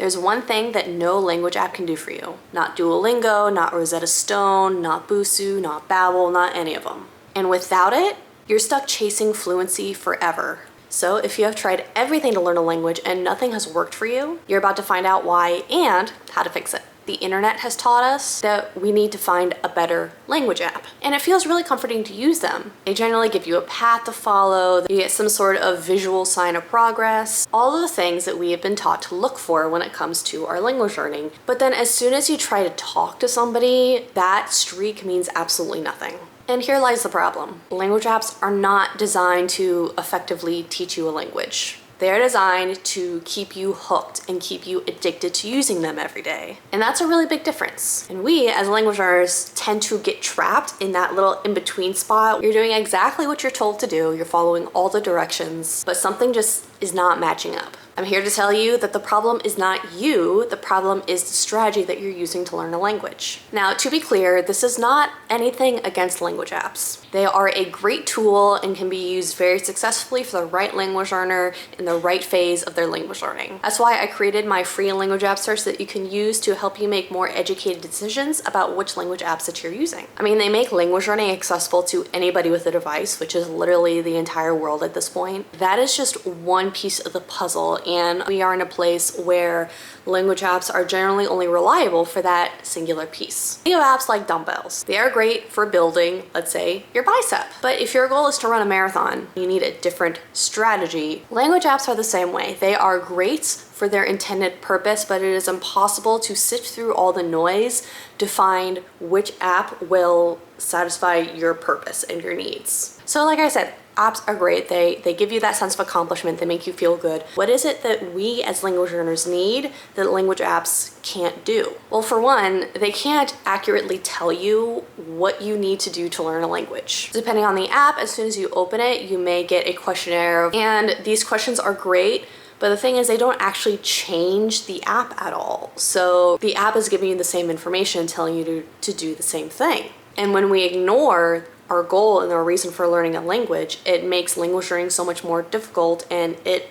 There's one thing that no language app can do for you. Not Duolingo, not Rosetta Stone, not Busuu, not Babbel, not any of them. And without it, you're stuck chasing fluency forever. So if you have tried everything to learn a language and nothing has worked for you, you're about to find out why and how to fix it. The internet has taught us that we need to find a better language app. And it feels really comforting to use them. They generally give you a path to follow, you get some sort of visual sign of progress, all of the things that we have been taught to look for when it comes to our language learning. But then as soon as you try to talk to somebody, that streak means absolutely nothing. And here lies the problem. Language apps are not designed to effectively teach you a language. They're designed to keep you hooked and keep you addicted to using them every day. And that's a really big difference. And we, as language learners, tend to get trapped in that little in-between spot. You're doing exactly what you're told to do, you're following all the directions, but something just is not matching up. I'm here to tell you that the problem is not you, the problem is the strategy that you're using to learn a language. Now, to be clear, this is not anything against language apps. They are a great tool and can be used very successfully for the right language learner in the right phase of their language learning. That's why I created my free language app search that you can use to help you make more educated decisions about which language apps that you're using. I mean, they make language learning accessible to anybody with a device, which is literally the entire world at this point. That is just one piece of the puzzle, and we are in a place where language apps are generally only reliable for that singular piece. You have apps like dumbbells. They are great for building, let's say, your bicep. But if your goal is to run a marathon, you need a different strategy. Language apps are the same way. They are great for their intended purpose, but it is impossible to sift through all the noise to find which app will satisfy your purpose and your needs. So like I said, apps are great. They give you that sense of accomplishment. They make you feel good. What is it that we as language learners need that language apps can't do? Well, for one, they can't accurately tell you what you need to do to learn a language. Depending on the app, as soon as you open it, you may get a questionnaire, and these questions are great. But the thing is, they don't actually change the app at all. So the app is giving you the same information, telling you to do the same thing. And when we ignore our goal and our reason for learning a language, it makes language learning so much more difficult, and it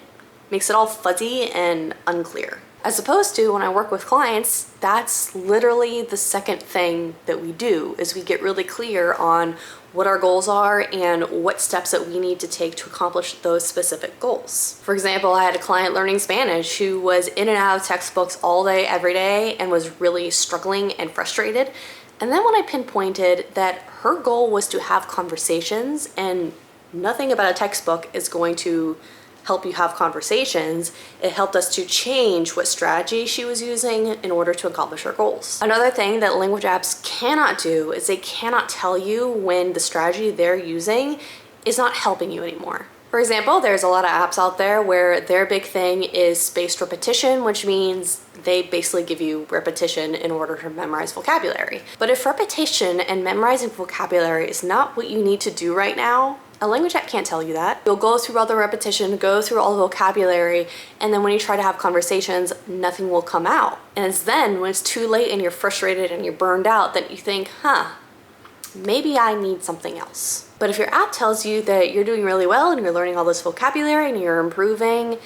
makes it all fuzzy and unclear. As opposed to when I work with clients, that's literally the second thing that we do, is we get really clear on what our goals are and what steps that we need to take to accomplish those specific goals. For example, I had a client learning Spanish who was in and out of textbooks all day, every day, and was really struggling and frustrated. And then when I pinpointed that her goal was to have conversations, and nothing about a textbook is going to help you have conversations, it helped us to change what strategy she was using in order to accomplish her goals. Another thing that language apps cannot do is they cannot tell you when the strategy they're using is not helping you anymore. For example, there's a lot of apps out there where their big thing is spaced repetition, which means they basically give you repetition in order to memorize vocabulary. But if repetition and memorizing vocabulary is not what you need to do right now, a language app can't tell you that. You'll go through all the repetition, go through all the vocabulary, and then when you try to have conversations, nothing will come out. And it's then when it's too late and you're frustrated and you're burned out that you think, maybe I need something else. But if your app tells you that you're doing really well and you're learning all this vocabulary and you're improving,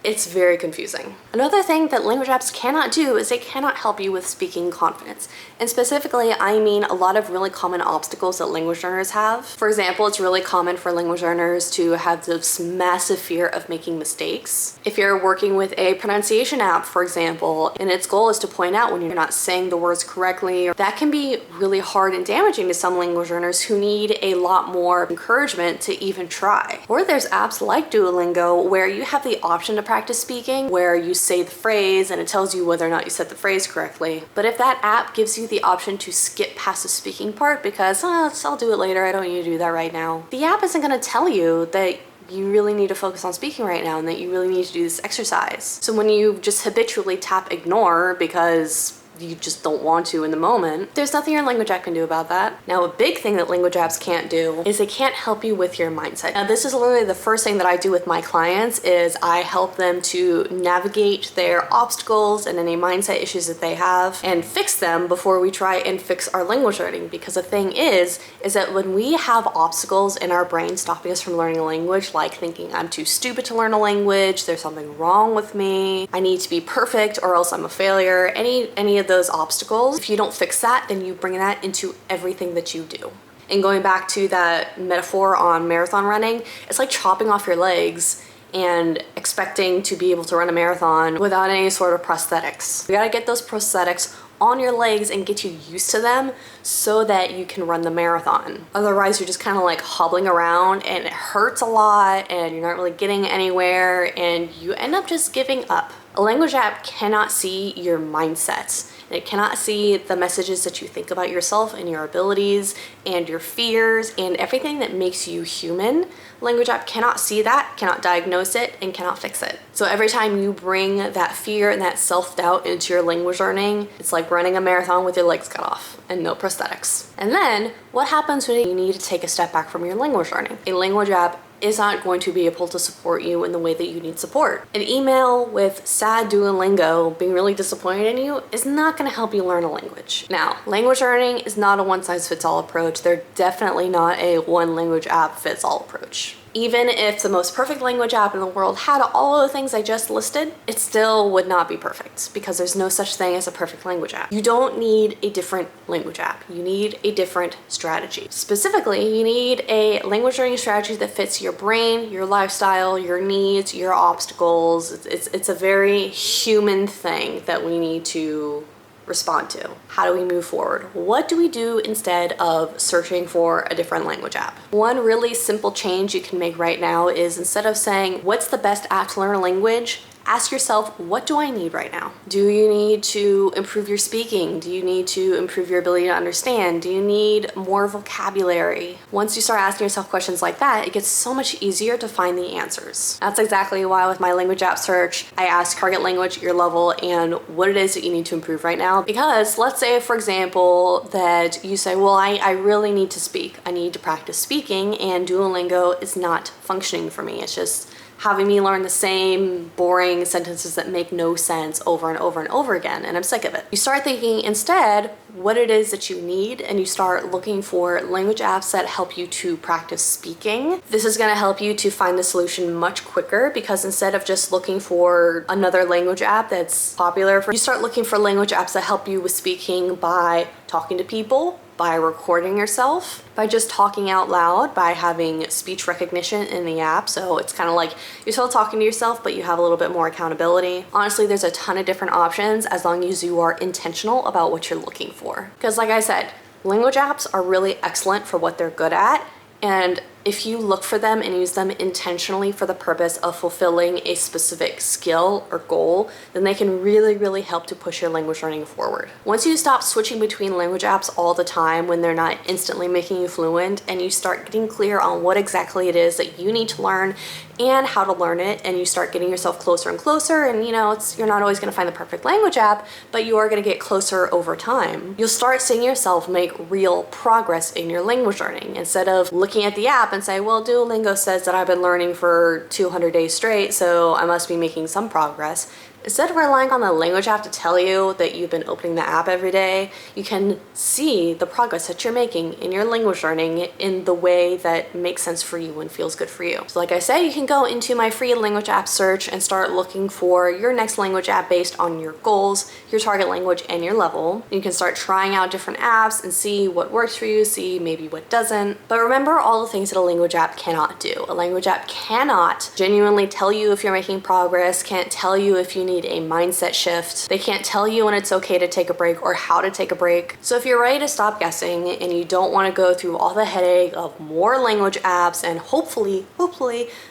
it's very confusing. Another thing that language apps cannot do is they cannot help you with speaking confidence. And specifically, I mean a lot of really common obstacles that language learners have. For example, it's really common for language learners to have this massive fear of making mistakes. If you're working with a pronunciation app, for example, and its goal is to point out when you're not saying the words correctly, that can be really hard and damaging to some language learners who need a lot more encouragement to even try. Or there's apps like Duolingo where you have the option to practice speaking, where you say the phrase and it tells you whether or not you said the phrase correctly. But if that app gives you the option to skip past the speaking part because, I'll do it later, I don't need to do that right now, the app isn't going to tell you that you really need to focus on speaking right now and that you really need to do this exercise. So when you just habitually tap ignore because you just don't want to in the moment, there's nothing your language app can do about that. Now, a big thing that language apps can't do is they can't help you with your mindset. Now, this is literally the first thing that I do with my clients is I help them to navigate their obstacles and any mindset issues that they have and fix them before we try and fix our language learning. Because the thing is that when we have obstacles in our brain stopping us from learning a language, like thinking I'm too stupid to learn a language, there's something wrong with me, I need to be perfect or else I'm a failure, any of those obstacles, if you don't fix that, then you bring that into everything that you do. And going back to that metaphor on marathon running, it's like chopping off your legs and expecting to be able to run a marathon without any sort of prosthetics. You gotta get those prosthetics on your legs and get you used to them so that you can run the marathon. Otherwise, you're just kind of like hobbling around and it hurts a lot and you're not really getting anywhere and you end up just giving up. A language app cannot see your mindsets. It cannot see the messages that you think about yourself and your abilities and your fears and everything that makes you human. Language app cannot see that, cannot diagnose it, and cannot fix it. So every time you bring that fear and that self-doubt into your language learning, it's like running a marathon with your legs cut off and no prosthetics. And then what happens when you need to take a step back from your language learning? A language app is not going to be able to support you in the way that you need support. An email with sad Duolingo being really disappointed in you is not going to help you learn a language. Now, language learning is not a one-size-fits-all approach. They're definitely not a one language app fits all approach. Even if the most perfect language app in the world had all of the things I just listed, it still would not be perfect because there's no such thing as a perfect language app. You don't need a different language app. You need a different strategy. Specifically, you need a language learning strategy that fits your brain, your lifestyle, your needs, your obstacles. It's a very human thing that we need to respond to. How do we move forward? What do we do instead of searching for a different language app? One really simple change you can make right now is instead of saying, what's the best app to learn a language? Ask yourself, what do I need right now? Do you need to improve your speaking? Do you need to improve your ability to understand? Do you need more vocabulary? Once you start asking yourself questions like that, it gets so much easier to find the answers. That's exactly why with my language app search, I ask target language, your level, and what it is that you need to improve right now. Because let's say, for example, that you say, well, I really need to speak. I need to practice speaking, and Duolingo is not functioning for me. It's just having me learn the same boring sentences that make no sense over and over and over again, and I'm sick of it. You start thinking instead what it is that you need, and you start looking for language apps that help you to practice speaking. This is gonna help you to find the solution much quicker because instead of just looking for another language app that's popular, you start looking for language apps that help you with speaking by talking to people, by recording yourself, by just talking out loud, by having speech recognition in the app. So it's kind of like you're still talking to yourself, but you have a little bit more accountability. Honestly, there's a ton of different options as long as you are intentional about what you're looking for. Because like I said, language apps are really excellent for what they're good at. And if you look for them and use them intentionally for the purpose of fulfilling a specific skill or goal, then they can really, really help to push your language learning forward. Once you stop switching between language apps all the time when they're not instantly making you fluent, and you start getting clear on what exactly it is that you need to learn and how to learn it, and you start getting yourself closer and closer, and you're not always gonna find the perfect language app, but you are gonna get closer over time. You'll start seeing yourself make real progress in your language learning instead of looking at the app and say, well, Duolingo says that I've been learning for 200 days straight, so I must be making some progress. Instead of relying on the language app to tell you that you've been opening the app every day, you can see the progress that you're making in your language learning in the way that makes sense for you and feels good for you. So like I said, you can go into my free language app search and start looking for your next language app based on your goals, your target language, and your level. You can start trying out different apps and see what works for you, see maybe what doesn't. But remember all the things that a language app cannot do. A language app cannot genuinely tell you if you're making progress, can't tell you if you need a mindset shift. They can't tell you when it's okay to take a break or how to take a break. So if you're ready to stop guessing and you don't want to go through all the headache of more language apps and hopefully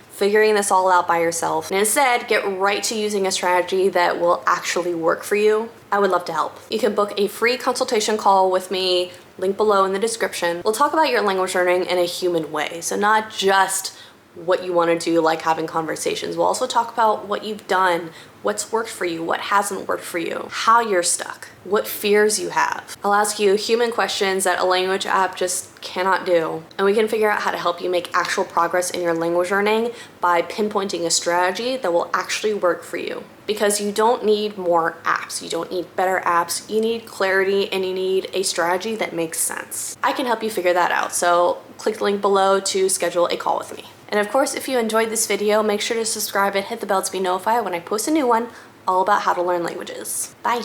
figuring this all out by yourself, and instead get right to using a strategy that will actually work for you, I would love to help. You can book a free consultation call with me, link below in the description. We'll talk about your language learning in a human way. So not just what you want to do, like having conversations. We'll also talk about what you've done, what's worked for you, what hasn't worked for you, how you're stuck, what fears you have. I'll ask you human questions that a language app just cannot do. And we can figure out how to help you make actual progress in your language learning by pinpointing a strategy that will actually work for you. Because you don't need more apps, you don't need better apps, you need clarity and you need a strategy that makes sense. I can help you figure that out, so click the link below to schedule a call with me. And of course, if you enjoyed this video, make sure to subscribe and hit the bell to be notified when I post a new one all about how to learn languages. Bye.